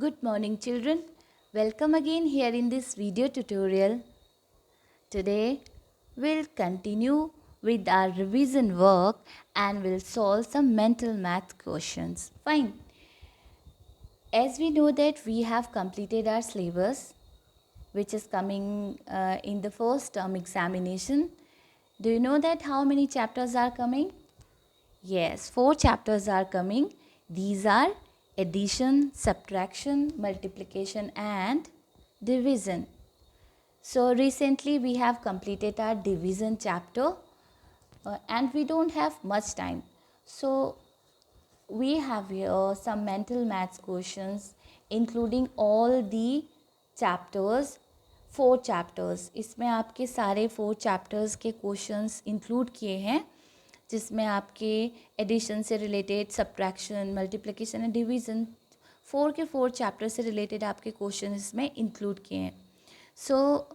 Good morning children. Welcome again here in this video tutorial. Today we'll continue with our revision work and we'll solve some mental math questions. Fine. As we know that we have completed our syllabus which is coming in the first term examination. Do you know that how many chapters are coming? Yes, 4 chapters are coming. These are addition, subtraction, multiplication and division. So recently we have completed our division chapter and we don't have much time. So we have here some mental maths questions including all the chapters, 4 chapters. इसमें आपके सारे 4 chapters के questions include किए हैं जिसमें आपके addition से related, subtraction, multiplication and division 4 के 4 चैप्टर से रिलेटेड आपके क्वेश्चन इसमें इंक्लूड किए हैं. सो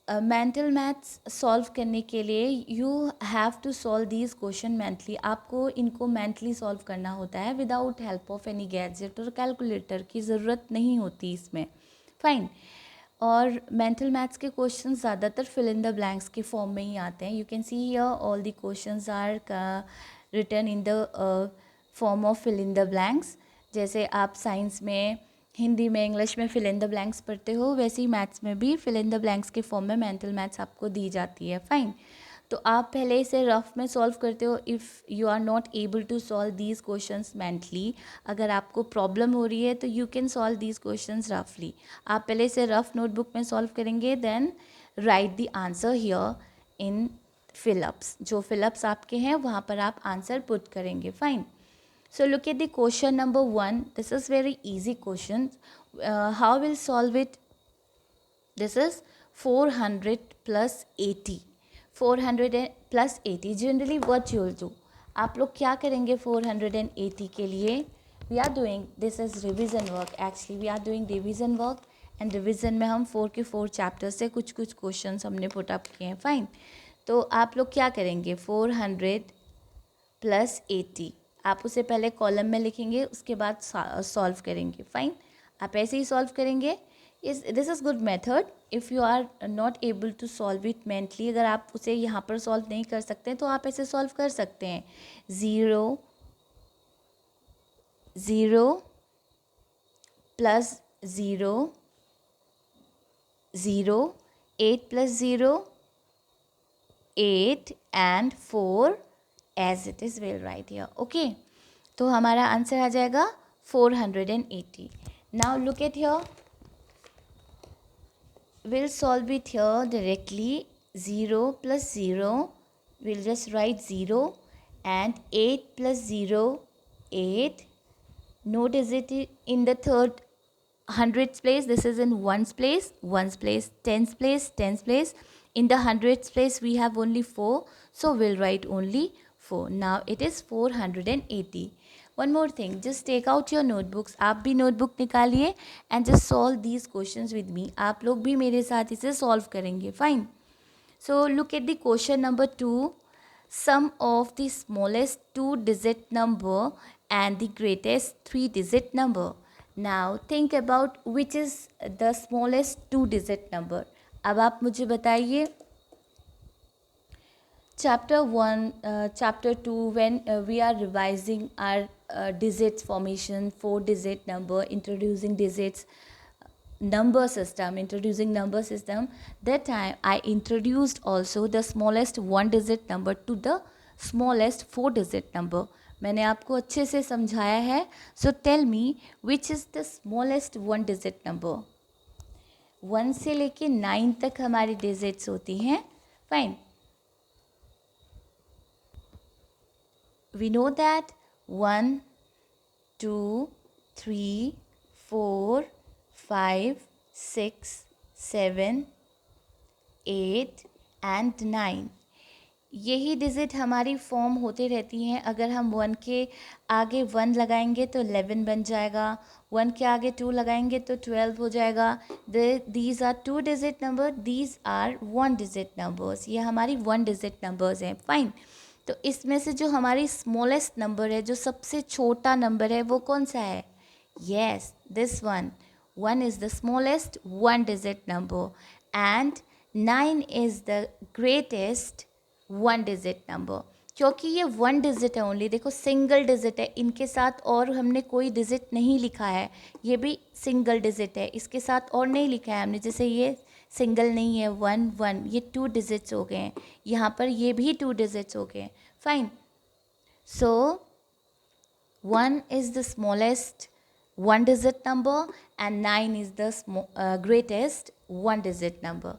मेंटल मैथ्स सॉल्व करने के लिए you have to solve these question mentally. आपको इनको मेंटली सॉल्व करना होता है without help of any gadget और कैलकुलेटर की ज़रूरत नहीं होती इसमें. फाइन. और मेंटल मैथ्स के क्वेश्चन ज़्यादातर फिल इन द ब्लैंक्स के फॉर्म में ही आते हैं. You can see here all the questions are written in the form of fill in the blanks. जैसे आप साइंस में, हिंदी में, इंग्लिश में फिल इन द ब्लैंक्स पढ़ते हो, वैसे ही मैथ्स में भी फिल इन द ब्लैंक्स के फॉर्म में मेंटल मैथ्स आपको दी जाती है. फाइन. तो आप पहले इसे रफ में सॉल्व करते हो if you are not able to solve these questions mentally. अगर आपको प्रॉब्लम हो रही है तो you can solve these questions रफली. आप पहले इसे रफ नोटबुक में सॉल्व करेंगे, then write the answer here in fill ups. जो फिलअप्स आपके हैं वहाँ पर आप आंसर पुट करेंगे. Fine. So look at the question number 1. This is very easy question. How we'll solve it? This is 400 plus 80. 400 plus 80. Generally what you will do? आप लोग क्या करेंगे 480 के लिए? We are doing, this is revision work. Actually we are doing revision work and revision में हम 4 के 4 chapters से कुछ questions हमने put up किए हैं. Fine. तो आप लोग क्या करेंगे 400 plus 80. आप उसे पहले कॉलम में लिखेंगे, उसके बाद सॉल्व करेंगे. फाइन. आप ऐसे ही सॉल्व करेंगे. This is good method. If you are not able to solve it mentally, अगर आप उसे यहाँ पर सॉल्व नहीं कर सकते तो आप ऐसे सॉल्व कर सकते हैं. 0 0 plus 0 0 8 plus 0 8 and 4 as it is we'll write here. Okay, तो हमारा आंसर आ जाएगा 480. Now look at here, we'll solve it here directly. 0 plus 0, we'll just write 0 and 8 plus 0 8. Note is it in the third hundredths place, this is in ones place, tens place, tens place. In the hundredths place we have only 4, so we'll write only 4. Now it is 480. One more thing, just take out your notebooks. आप भी notebook निकालिए and just solve these questions with me. आप लोग भी मेरे साथ इसे solve करेंगे. Fine. So look at the question number 2. Sum of the smallest 2-digit number and the greatest 3-digit number. Now think about which is the smallest 2-digit number. अब आप मुझे बताइए. Chapter 1, Chapter 2, when we are revising our digits formation, 4-digit number, introducing digits, number system, that time I introduced also the smallest 1-digit number to the smallest 4-digit number. मैंने आपको अच्छे से समझाया है. So tell me which is the smallest 1-digit number. 1 से लेके 9 तक हमारी digits होती हैं. Fine. We know that 1, 2, 3, 4, 5, 6, 7, 8 and 9. यही डिजिट हमारी फॉर्म होते रहती हैं. अगर हम 1 के आगे 1 लगाएंगे तो 11 बन जाएगा. 1 के आगे 2 लगाएंगे तो 12 हो जाएगा. These are 2-digit number, these are 1-digit numbers. ये हमारी 1-digit नंबर्स हैं. फाइन. तो इसमें से जो हमारी स्मॉलेस्ट नंबर है, जो सबसे छोटा नंबर है, वो कौन सा है? Yes, this one. 1 is the smallest one digit number and 9 is the greatest one digit number. क्योंकि ये वन डिजिट है ओनली, देखो सिंगल डिजिट है, इनके साथ और हमने कोई डिजिट नहीं लिखा है, ये भी सिंगल डिजिट है, इसके साथ और नहीं लिखा है हमने, जैसे ये सिंगल नहीं है, 1 1, ये 2 डिजिट्स हो गए हैं, यहाँ पर ये भी 2 डिजिट्स हो गए हैं. Fine. So 1 is the smallest one digit number and 9 is the greatest one digit number.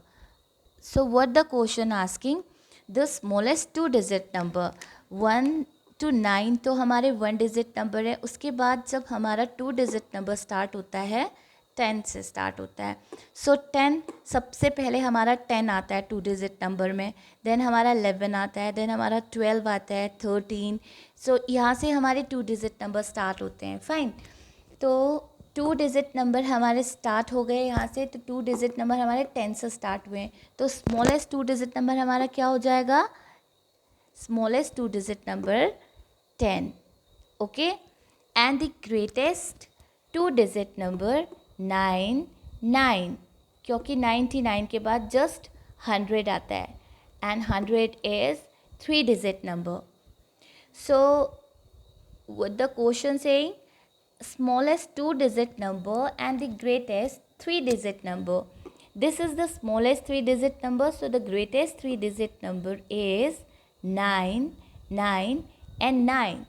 So what the question asking? The smallest two digit number 1 to 9 तो हमारे 1 digit number है. उसके बाद जब हमारा 2 digit number start होता है 10 से स्टार्ट होता है. सो 10 सबसे पहले हमारा 10 आता है 2 डिजिट नंबर में, देन हमारा 11 आता है, देन हमारा 12 आता है, 13. सो यहाँ से हमारे 2 डिजिट नंबर स्टार्ट होते हैं. फाइन. तो 2 डिजिट नंबर हमारे स्टार्ट हो गए यहाँ से, तो 2 डिजिट नंबर हमारे 10 से स्टार्ट हुए हैं. तो स्मॉलेस्ट 2 डिजिट नंबर हमारा क्या हो जाएगा? Smallest 2 digit number 10. Okay. And the greatest 2 digit number 9 क्योंकि 99 के बाद जस्ट 100 आता है and 100 is 3 digit number. So the question saying smallest 2 digit number and the greatest 3 digit number. This is the smallest 3 digit number, so the greatest 3 digit number is 9 and 9.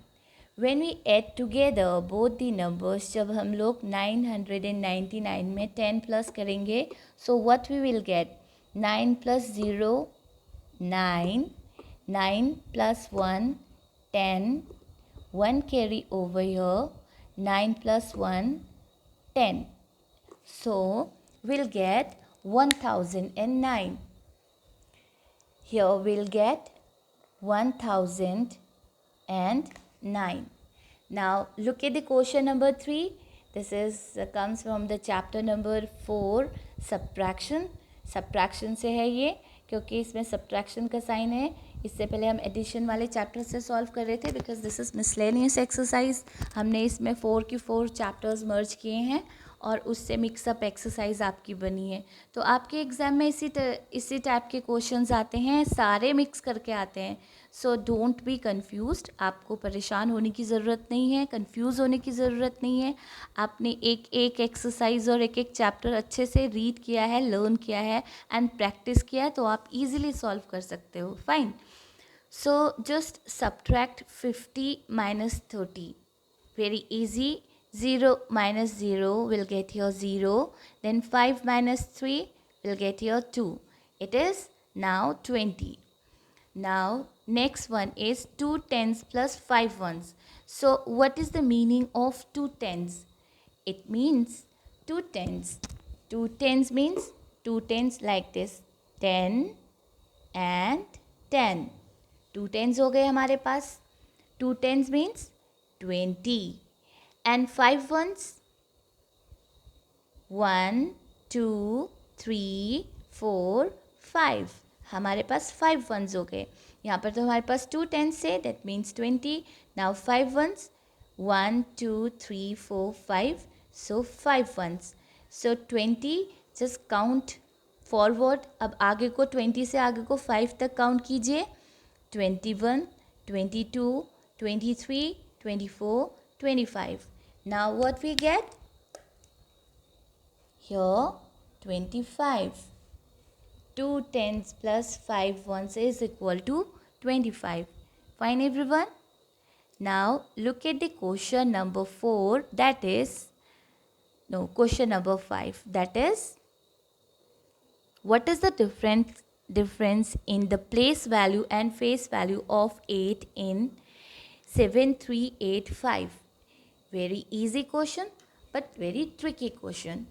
When we add together both the numbers, जब हम लोग 999 में 10 plus करेंगे, so what we will get? 9 plus 0 9, 9 plus 1 10, 1 carry over here, 9 plus 1 10. So we'll get 1009. Here we'll get 1009. Now look at the question number 3. This is comes from the chapter number 4, subtraction. Subtraction से है ये, क्योंकि इसमें subtraction का sign है. इससे पहले हम एडिशन वाले चैप्टर से सॉल्व कर रहे थे, because this is miscellaneous exercise. हमने इसमें 4 की 4 चैप्टर्स मर्ज किए हैं और उससे मिक्सअप एक्सरसाइज आपकी बनी है. तो आपके एग्ज़ाम में इसी टाइप के क्वेश्चंस आते हैं, सारे मिक्स करके आते हैं. So don't be confused. आपको परेशान होने की ज़रूरत नहीं है, कन्फ्यूज़ होने की ज़रूरत नहीं है. आपने एक एक एक्सरसाइज और एक एक चैप्टर अच्छे से रीड किया है, लर्न किया है एंड प्रैक्टिस किया है, तो आप इजीली सॉल्व कर सकते हो. Fine. So just subtract 50 minus 30. Very easy. 0 minus 0 will get your 0. Then 5 minus 3 will get your 2. It is now 20. Now next one is 2 tens plus 5 ones. So what is the meaning of 2 tens? It means 2 tens. 2 tens means 2 tens like this. 10 and 10. 2 tens हो गए हमारे पास. 2 tens means 20 and 5 ones 1 2 3 4 5. हमारे पास 5 ones हो गए. यहाँ पर तो हमारे पास 2 tens से, that means 20. Now 5 ones 1 2 3 4 5. So 5 ones. So 20. Just count forward. अब आगे को 20 से आगे को 5 तक काउंट कीजिए. 21, 22, 23, 24, 25. Now what we get? Here 25. 2 tens plus 5 ones is equal to 25. Fine everyone? Now look at the question number 4, that is, no, question number 5, that is, what is the difference in the place value and face value of 8 in 7385? Very easy question but very tricky question.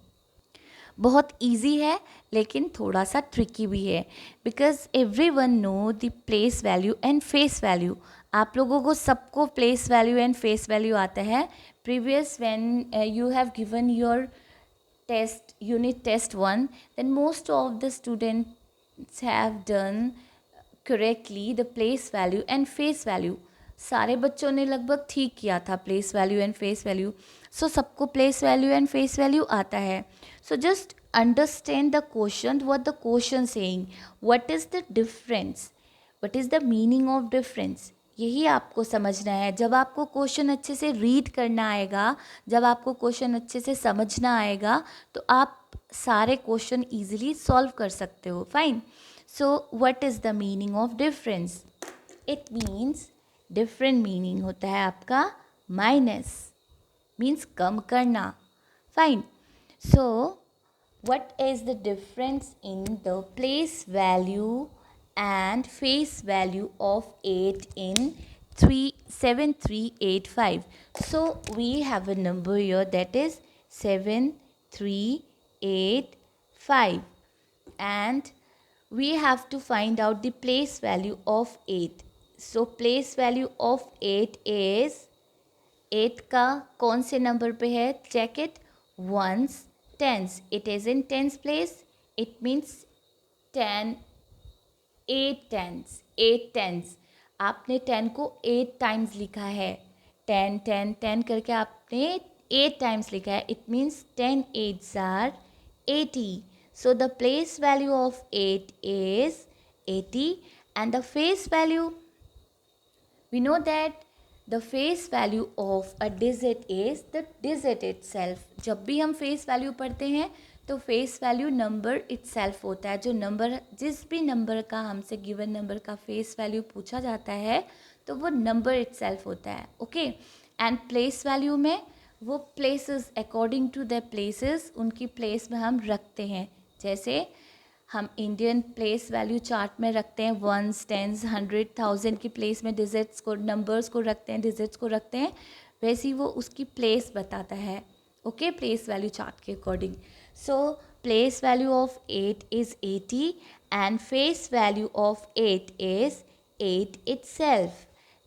बहुत easy है लेकिन थोड़ा सा tricky भी है, because every one know the place value and face value. आप लोगों को सबको place value and face value आता है. Previous when you have given your test, unit test 1, then most of the students have done correctly the place value and face value. सारे बच्चों ने लगभग ठीक किया था, place value and face value. So सबको place value and face value आता है. So just understand the question, what the question saying, what is the difference, what is the meaning of difference. यही आपको समझना है. जब आपको क्वेश्चन अच्छे से रीड करना आएगा, जब आपको क्वेश्चन अच्छे से समझना आएगा, तो आप सारे क्वेश्चन इजीली सॉल्व कर सकते हो. Fine. So what is the meaning of difference? It means, different meaning होता है आपका माइनस, मीन्स कम करना. Fine. So what is the difference in the place value and face value of 8 in 7385? So we have a number here, that is 7385, and we have to find out the place value of 8. So place value of 8 is 8 का कौन से number पे है? Check it. Once, tens. It is in tens place. It means 10, 8 tens, 8 tens. आपने 10 को 8 times लिखा है. 10 10 10 करके आपने 8 टाइम्स लिखा है. It means 10 8s are 80. So the place value of 8 is 80, and the face value, we know that the face value of a digit is the digit itself. जब भी हम face value पढ़ते हैं तो face value number itself होता है. जो number, जिस भी नंबर का हमसे गिवन नंबर का face value पूछा जाता है तो वो नंबर itself होता है. ओके. एंड place value में वो places, according to the places, उनकी place में हम रखते हैं. जैसे हम इंडियन प्लेस वैल्यू चार्ट में रखते हैं, वंस, टेंस, 100, 1000 की प्लेस में डिजिट्स को, नंबर्स को रखते हैं, डिजिट्स को रखते हैं, वैसे ही वो उसकी प्लेस बताता है. ओके. प्लेस वैल्यू चार्ट के according. So place value of 8 is 80 and face value of 8 is 8 itself.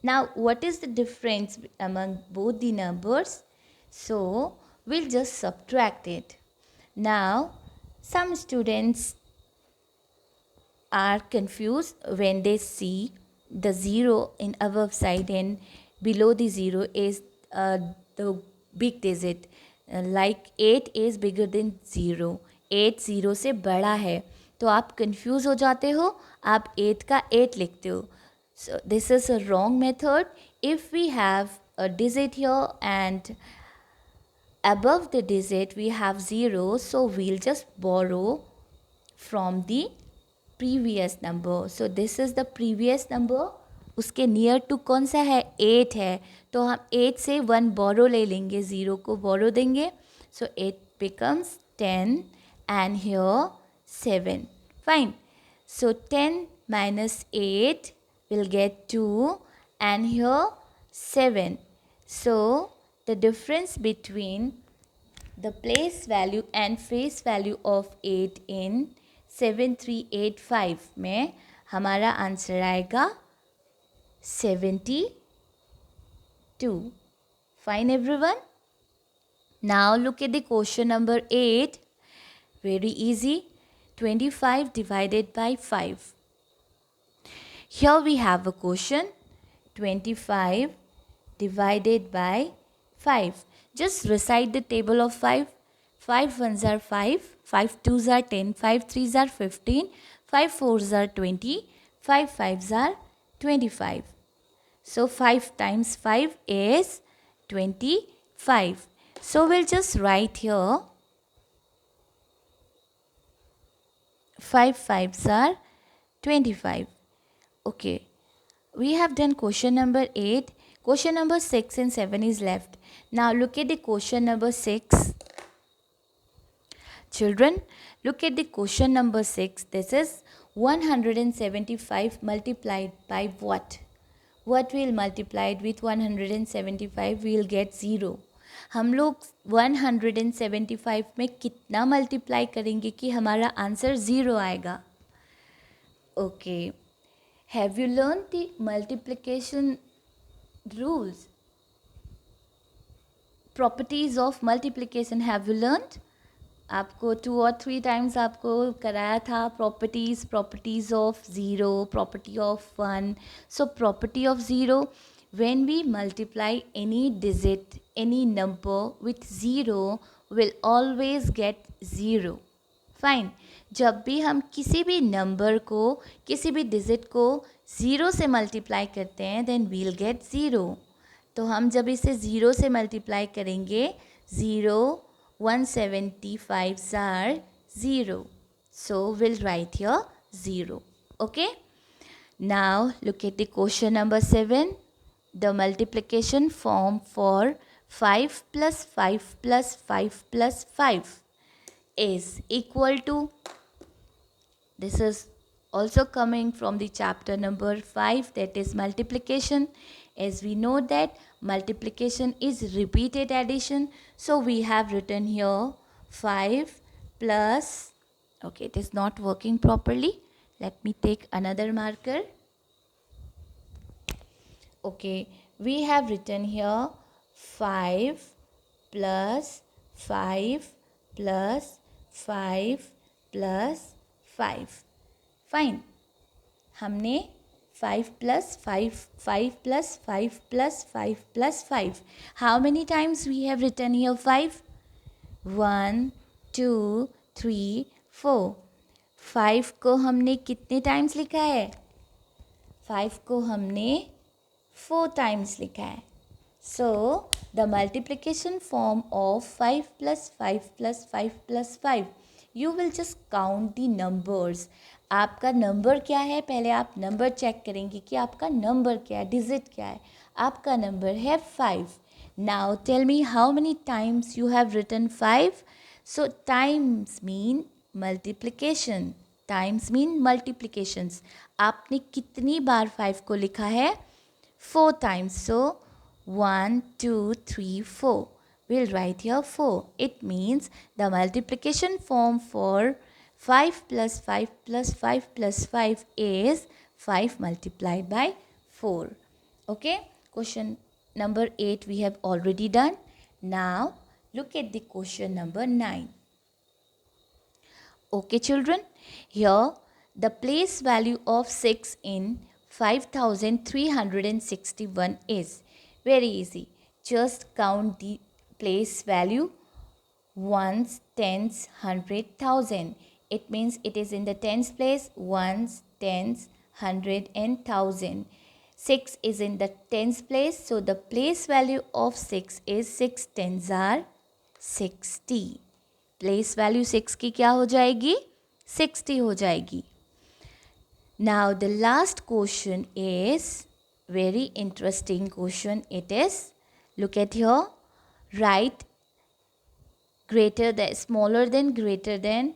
Now what is the difference among both the numbers? So we'll just subtract it. Now some students are confused when they see the 0 in above side and below the 0 is the big digit, like 8 is bigger than 0. 8 0 से बड़ा है, तो आप confuse हो जाते हो, आप 8 का 8 लिखते हो. So this is a wrong method. If we have a digit here and above the digit we have 0, so we'll just borrow from the previous number. So this is the previous number. उसके near to कौन सा है? 8 है, तो हम 8 से 1 बोरो ले लेंगे, 0 को बोरो देंगे. So 8 becomes 10 and here 7. Fine. So 10 minus 8 will get 2 and here 7. So the difference between the place value and face value of 8 in 7385 में हमारा आंसर आएगा 72. Fine everyone. Now look at the question number 8. Very easy. 25 divided by 5. Here we have a question. 25 divided by 5. Just recite the table of 5. 5 ones are 5, 5 twos are 10, 5 threes are 15, 5 fours are 20, 5 fives are 25. So 5 times 5 is 25. So we'll just write here 5 fives are 25. Okay. We have done question number 8. Question number 6 and 7 is left. Now look at the question number 6. Children, look at the question number 6. This is 175 multiplied by what? What will multiplied with 175? We will get 0. हम लोग 175 में कितना multiply करेंगे कि हमारा answer 0 आएगा? Okay. Have you learn the multiplication rules? Properties of multiplication have you learned? आपको 2 और 3 टाइम्स आपको कराया था. Properties of 0, property of 1. So property of 0, when we multiply any digit, any number with 0, we'll always get 0. Fine. जब भी हम किसी भी नंबर को, किसी भी डिजिट को 0 से मल्टीप्लाई करते हैं देन वील गेट 0. तो हम जब इसे 0 से मल्टीप्लाई करेंगे 0 175 are 0. So we'll write here 0. Okay. Now look at the question number 7. The multiplication form for 5 plus 5 plus 5 plus 5 is equal to, this is also coming from the chapter number 5, that is multiplication. As we know that multiplication is repeated addition, so we have written here 5 plus, okay, it is not working properly. Let me take another marker. Okay, we have written here 5 plus 5 plus 5 plus 5. Fine. हमने 5 plus 5, 5 plus 5 plus 5 plus 5. How many times we have written here 5? 1, 2, 3, 4. 5 को हमने कितने times लिखा है? 5 को हमने 4 times लिखा है. So the multiplication form of 5 plus 5 plus 5 plus 5, you will just count the numbers. आपका नंबर क्या है, पहले आप नंबर चेक करेंगे कि आपका नंबर क्या है, डिजिट क्या है. आपका नंबर है 5. Now tell me how many times you have written 5. So times mean multiplication. Times mean multiplications. आपने कितनी बार 5 को लिखा है? 4 times. So 1, 2, 3, 4. We'll write here 4. It means the multiplication form for 5 plus 5 plus 5 plus 5 is 5 multiplied by 4. Okay. Question number 8 we have already done. Now look at the question number 9. Okay children. Here the place value of 6 in 5361 is very easy. Just count the place value, ones, tens, hundred, thousand. It means it is in the tens place, ones, tens, hundred and thousand. 6 is in the tens place, so the place value of 6 is 6 tens are 60. Place value 6 की क्या हो जाएगी? 60 हो जाएगी. Now the last question is very interesting question. It is, look at here, write greater than, smaller than, greater than,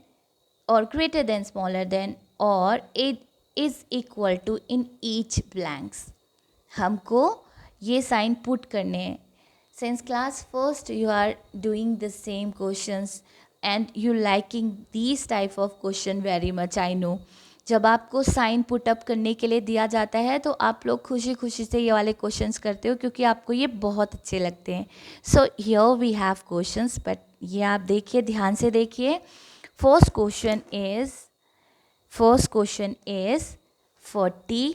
or greater than, smaller than, or it is equal to in each blanks. हमको ये sign put करने हैं. Since class first you are doing the same questions and you liking these type of question very much, I know. जब आपको sign put up करने के लिए दिया जाता है तो आप लोग खुशी खुशी से ये वाले क्वेश्चंस करते हो क्योंकि आपको ये बहुत अच्छे लगते हैं. So here we have questions, but ये आप देखिए, ध्यान से देखिए. First question is 40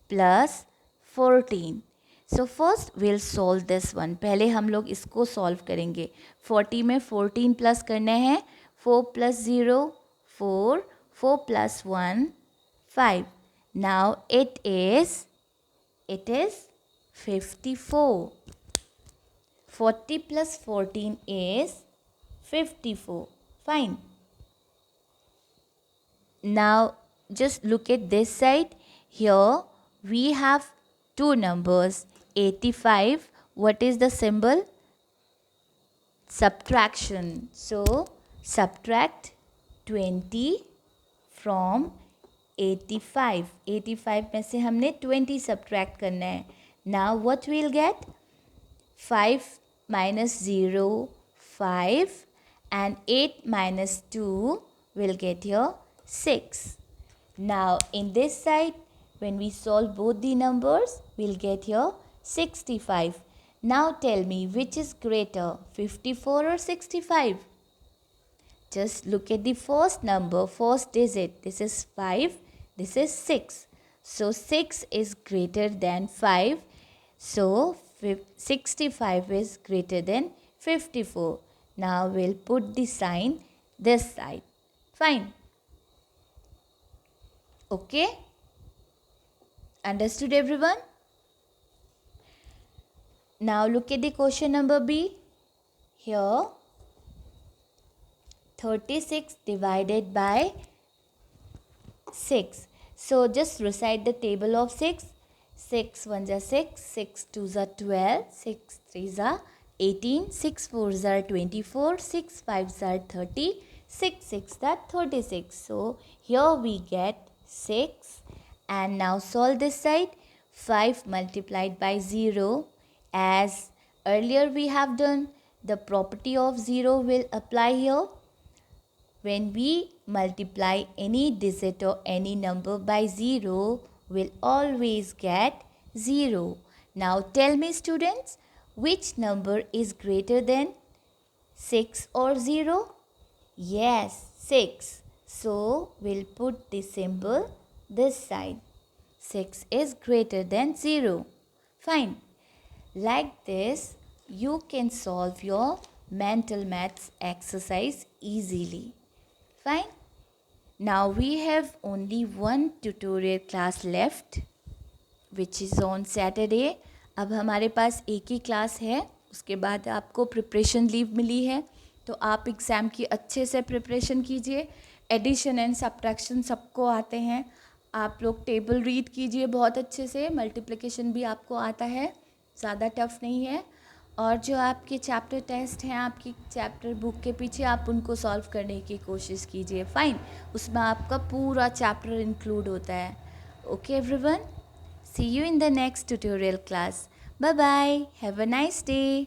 plus 14. So first will solve this one. पहले हम लोग इसको सॉल्व करेंगे. 40 में 14 प्लस करने हैं. 4 plus 0 4, 4 plus 1, 5. Now it is 54. 40 plus 14 is 54. Fine. Now just look at this side. Here we have two numbers. 85. What is the symbol? Subtraction. So subtract 20 from 85. 85 में से हमने 20 subtract करना है. Now what we'll get? 5 minus 0, 5, and 8 minus 2 will get here 6. Now in this side, when we solve both the numbers, we'll get here 65. Now tell me which is greater, 54 or 65? Just look at the first number, first digit. This is 5, this is 6. So 6 is greater than 5. So 65 is greater than 54. Now we'll put the sign this side. Fine. Okay? Understood everyone? Now look at the question number B. Here 36 divided by 6. So just recite the table of 6. 6 1s are 6, 6 2s are 12, 6 3s are 18, 6 4s are 24, 6 5s are 30, 6 6 are 36. So here we get 6, and now solve this side. 5 multiplied by 0, as earlier we have done, the property of 0 will apply here. When we multiply any digit or any number by 0, we'll always get 0. Now tell me students, which number is greater than 6 or 0? Yes, 6. So we'll put the symbol this side. 6 is greater than 0. Fine. Like this, you can solve your mental maths exercise easily. Fine. Now we have only one tutorial class left, which is on Saturday. अब हमारे पास एक ही class है, उसके बाद आपको preparation leave मिली है, तो आप एग्ज़ाम की अच्छे से प्रिपरेशन कीजिए. एडिशन एंड सब्ट्रैक्शन सबको आते हैं. आप लोग टेबल रीड कीजिए बहुत अच्छे से. मल्टीप्लिकेशन भी आपको आता है, ज़्यादा टफ नहीं है. और जो आपके चैप्टर टेस्ट हैं आपकी चैप्टर बुक के पीछे, आप उनको सॉल्व करने की कोशिश कीजिए. फाइन. उसमें आपका पूरा चैप्टर इंक्लूड होता है. Okay everyone, see you in the next tutorial class. Bye bye. Have a nice day.